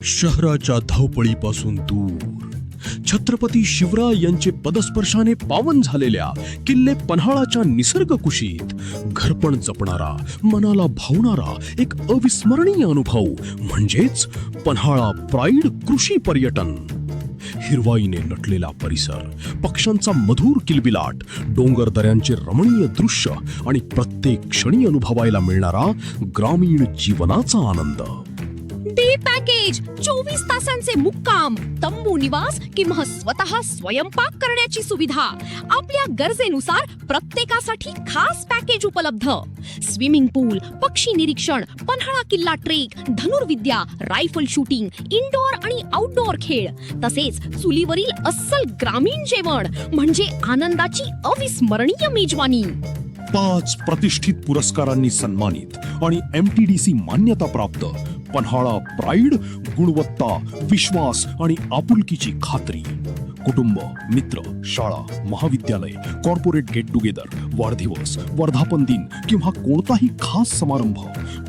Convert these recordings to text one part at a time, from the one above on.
शहराच्या धावपळीपासून दूर छत्रपती शिवराय यांचे पदस्पर्शाने पावन झालेल्या किल्ले पन्हाळाच्या निसर्ग कुशीत घरपण जपणारा, मनाला भावणारा एक अविस्मरणीय अनुभव म्हणजेच पन्हाळा प्राईड कृषी पर्यटन. हिरवाईने नटलेला परिसर, पक्ष्यांचा मधुर किलबिलाट, डोंगर दऱ्यांचे रमणीय दृश्य आणि प्रत्येक क्षणी अनुभवायला मिळणारा ग्रामीण जीवनाचा आनंद. डे पॅकेज, 24 तासांचे मुक्काम, तंबू निवास किंवा स्वतः स्वयंपाक करण्याची सुविधा. आपल्या गरजेनुसार प्रत्येकासाठी खास पॅकेज उपलब्ध. स्विमिंग पूल, पक्षी निरीक्षण, पन्हाळा किल्ला ट्रेक, धनुर्विद्या, रायफल शूटिंग, इनडोअर आणि आउटडोअर खेळ, तसेच चुलीवरील अस्सल ग्रामीण जेवण म्हणजे आनंदाची अविस्मरणीय मेजवानी. 5 प्रतिष्ठित पुरस्कारांनी सन्मानित आणि MTDC मान्यता प्राप्त पन्हाळा प्राईड, गुणवत्ता, विश्वास आणि आपुलकीची खात्री. कुटुंब, मित्र, शाळा, महाविद्यालय, कॉर्पोरेट गेट टुगेदर, वाढदिवस, वर्धापन दिन किंवा कोणताही खास समारंभ,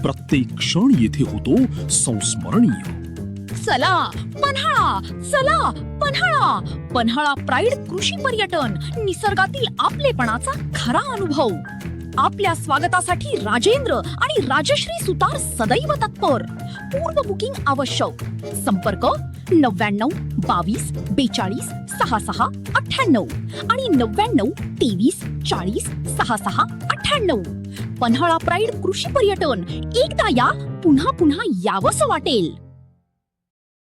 प्रत्येक क्षण येथे होतो संस्मरणीय. चला पन्हाळा, चला पन्हाळा. पन्हाळा प्राईड कृषी पर्यटन, निसर्गातील आपलेपणाचा खरा अनुभव. आपल्या स्वागतासाठी राजेंद्र आणि राजश्री सुतार सदैव तत्पर. पूर्व बुकिंग आवश्यक. संपर्क 99 22 42 66 98 आणि 99 23 40 66 98. पन्हाळा प्राईड कृषी पर्यटन, एकदा या, पुन्हा पुन्हा यावंसं वाटेल.